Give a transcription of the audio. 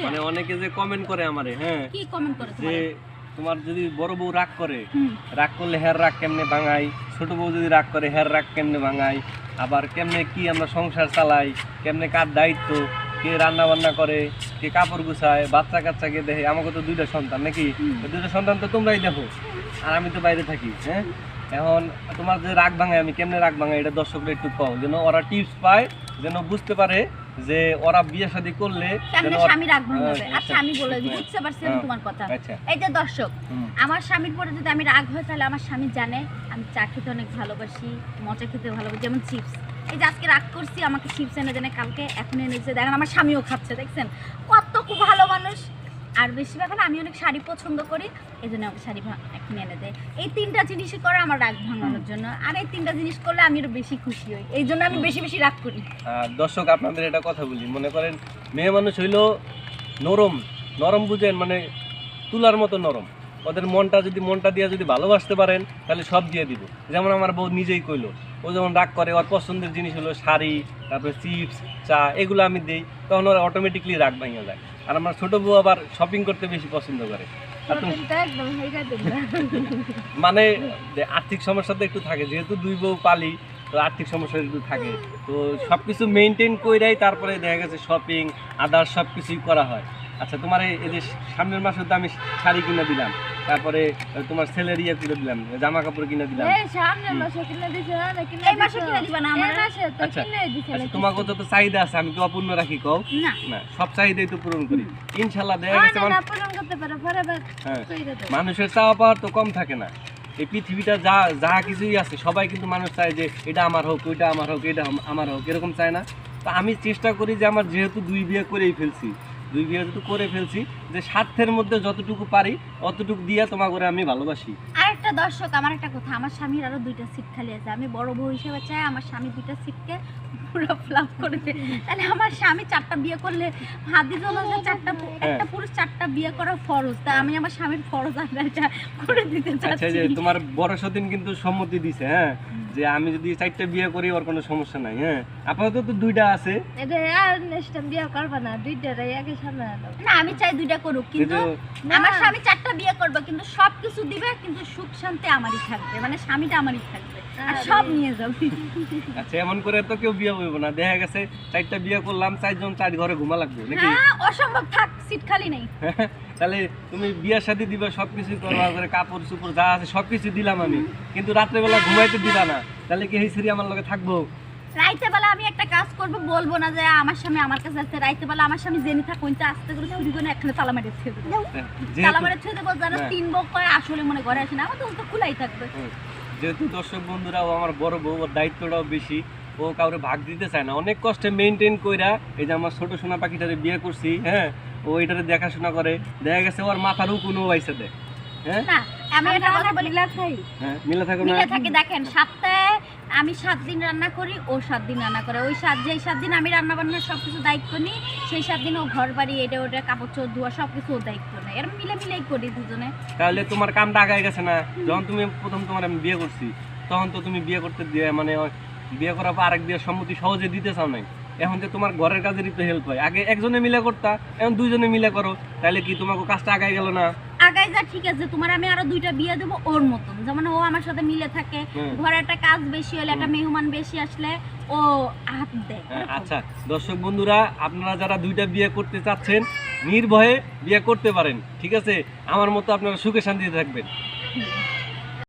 মানে অনেকে যে কমেন্ট করে আমারে, হ্যাঁ কি কমেন্ট করে যে তোমার যদি বড় বউ রাগ করে, রাগ করলে হের রাগ কেমনে ভাঙাই, ছোট বউ যদি রাগ করে হের রাগ কেমনে ভাঙাই, আবার কেমনে কি আমরা সংসার চালাই, কেমনে কার দায়িত্ব, কে রান্না বান্না করে, কে কাপড় গুছায়, বাচ্চা কাচ্চাকে দেখে। আমাকে তো দুইটা সন্তান নাকি, দুইটা সন্তান তো তোমরাই দেখো, আর আমি তো বাইরে থাকি। হ্যাঁ, এখন তোমার যে রাগ ভাঙায় আমি কেমনে রাগ ভাঙাই এটা দর্শকরা একটু কও, যেন ওরা টিপস পায়, যেন বুঝতে পারে যে ওরা বিয়ে শাদী করলে কেমনে স্বামী রাগ ভাঙাবে। আচ্ছা আমি বলে দিই, বুঝতে পারছি আমি তোমার কথা। এই যে দর্শক, আমার স্বামীর পরে যদি আমি রাগ হয় তাহলে আমার স্বামী জানে আমি চা খেতে অনেক ভালোবাসি, মজা খেতে ভালোবাসি, যেমন চিপস। এই যে আজকে রাগ করছি, আমাকে চিপস এনে দেনে, কালকে এখন এনেছে, দেখেন আমার স্বামীও খাচ্ছে, দেখছেন কত খুব ভালো মানুষ। আর বেশিরভাগ হলো আমি অনেক শাড়ি পছন্দ করি, এই জন্য আমাকে শাড়ি এখন এনে দেয়। এই তিনটা জিনিসই করে আমার রাগ ভাঙানোর জন্য, আর এই তিনটা জিনিস করলে আমি আরো বেশি খুশি হই, এই জন্য আমি বেশি বেশি রাগ করি। দর্শক আপনাদের এটা কথা বলি, মনে করেন মেয়ে মানুষ হইলো নরম, নরম বুঝেন, মানে তুলার মতো নরম। ওদের মনটা দিয়ে যদি ভালোবাসতে পারেন তাহলে সব দিয়ে দিব। যেমন আমার বউ নিজেই কইলো, ও যেমন রাগ করে, ওর পছন্দের জিনিস হলো শাড়ি, তারপরে চিপস, চা, এগুলো আমি দিই, তখন ওরা অটোমেটিকলি রাগ ভাঙিয়ে যায়। আর আমার ছোট বউ আবার শপিং করতে বেশি পছন্দ করে। মানে আর্থিক সমস্যা তো একটু থাকে, যেহেতু দুই বউ পালি, তো আর্থিক সমস্যা একটু থাকে, তো সব কিছু মেনটেন কইরাই তারপরে দেখা গেছে শপিং আদার সব কিছুই করা হয়। আচ্ছা, তোমার এই যে সামনের মাসে তো আমি শাড়ি কিনে দিলাম, তারপরে তোমার ছেলের ইয়ে কিনে দিলাম, জামা কাপড় কিনে দিলাম। তোমাকে তো চাহিদা আছে, আমি কি অপূর্ণ রাখি কও? না, সব চাহিদাই তো পূরণ করি ইনশাল্লাহ। দেখা গেছে মানুষের চাওয়া পাওয়ার তো কম থাকে না। এই পৃথিবীটা যা কিছুই আছে সবাই কিন্তু মানুষ চায় যে এটা আমার হোক, ওইটা আমার হোক, এটা আমার হোক, এরকম চায় না। তো আমি চেষ্টা করি যে আমার যেহেতু দুই বিয়ে করেই ফেলছি, যে স্বার্থের মধ্যে যতটুকু পারি অতটুকু দিয়ে তোমার করে আমি ভালোবাসি। আরেকটা দর্শক, আমার একটা কথা, আমার স্বামীর আরো 2টা সিট খালি আছে, আমি বড় বউ হিসেবে চাই আমার স্বামী 2টা সিটকে পুরো ফ্লাপ করে দেয়। তাহলে আমার স্বামী 4টা বিয়ে করলে হাদিস অনুযায়ী 4টা, একটা পুরুষ 4টা বিয়ে করা ফরজ, তাই আমি আমার স্বামীর ফরজ আদায়টা করে দিতে চাচ্ছি। আচ্ছা, যে তোমার বড় সতীন কিন্তু সম্মতি দিছে, হ্যাঁ, যে আমি যদি 4টা বিয়ে করি ওর কোনো সমস্যা নাই। হ্যাঁ, আপাতত তো 2টা আছে। এটা আর নেক্সট টাইম বিয়ে করব না, 2টারই আগে সামনে না, আমি চাই 2টা করুক, কিন্তু আমার স্বামী 4টা বিয়ে করবে, কিন্তু সবকিছু দিবে, কিন্তু সুখ শান্তি আমারই থাকবে, মানে স্বামীটা আমারই থাকবে, আর সব নিয়ে যাবে। আচ্ছা, এমন করে তো কেউ বিয়ে হইব না। দেখা গেছে 4টা বিয়ে করলাম, 4জন 4 ঘরে ঘুমা লাগবে নাকি? হ্যাঁ, অসম্ভব, থাক, সিট খালি নেই। তাহলে তুমি বিয়ের সাথে দিবে, সবকিছু করবা, করে কাপড় চোপড় যা আছে সবকিছু দিলাম আমি, কিন্তু রাত্রে বেলা ঘুমাইতে দিলা না, তাহলে কি এই সিরি আমার লগে থাকবো? রাইতে বেলা আমি একটা কাজ করব, বলবো না যে আমার স্বামী আমার কাছে আছে, রাইতে বেলা আমার স্বামী জেনি থাক কোনটা আস্তে করে চুরি করে এখানে তালা মারে ছেড়ে দেবো, তালা মারে ছেড়ে দেবো, যারা 3 বউ কয় আসলে মনে ঘরে আসে না, আমার তো খোলাই থাকবে। যেহেতু দর্শক বন্ধুরা, ও আমার বড় বউ, ওর দায়িত্বটাও বেশি, ও কাউরে ভাগ দিতে চায় না, অনেক কষ্টে মেনটেন কইরা এই যে আমার ছোট সোনা পাখিটারে বিয়ে করছি, হ্যাঁ, ও এটারে দেখাশোনা করে। দেখা গেছে ওর মাথারও কোনো পয়সা দেয়। হ্যাঁ, না আমি এটা কথা বলি, হ্যাঁ, মিলে থাকো না, মিলে থাকে। দেখেন, সপ্তাহে আমি 7 দিন রান্না করি, ও 7 দিন রান্না করে, ওই 7 দিন আমি রান্না বান্নার সবকিছু দায়িত্ব নিই, সেই 7 দিন ও ঘর বাড়ি এটা ওটা কাপড় চোপড় ধোয়া সবকিছু ও দায়িত্ব নেয়, এর মিলেই করি দুজনে। তাহলে তোমার কামটা আগায় গেছে না? যখন তুমি প্রথম তোমার আমি বিয়ে করছি, তখন তো তুমি বিয়ে করতে দিয়ে মানে বিয়ে করার পর আরেক বিয়ের সম্মতি সহজে দিতে চাও নাই। এখন যে তোমার ঘরের কাজেরই তো হেল্প হয়, আগে একজনে মিলে করতা, এখন 2জনে মিলে করো, তাহলে কি তোমাকে কাজটা আগায় গেল না? আগাই যা, ঠিক আছে, তোমার আমি আরো 2টা বিয়ে দেবো ওর মতন, যেমন ও আমার সাথে মিলে থাকে, ঘরে একটা কাজ বেশি হলে, একটা মেহমান বেশি আসলে ও হাত দেয়। আচ্ছা দর্শক বন্ধুরা, আপনারা যারা 2টা বিয়ে করতে চাচ্ছেন নির্ভয়ে বিয়ে করতে পারেন, ঠিক আছে? আমার মতো আপনারা সুখে শান্তিতে থাকবেন।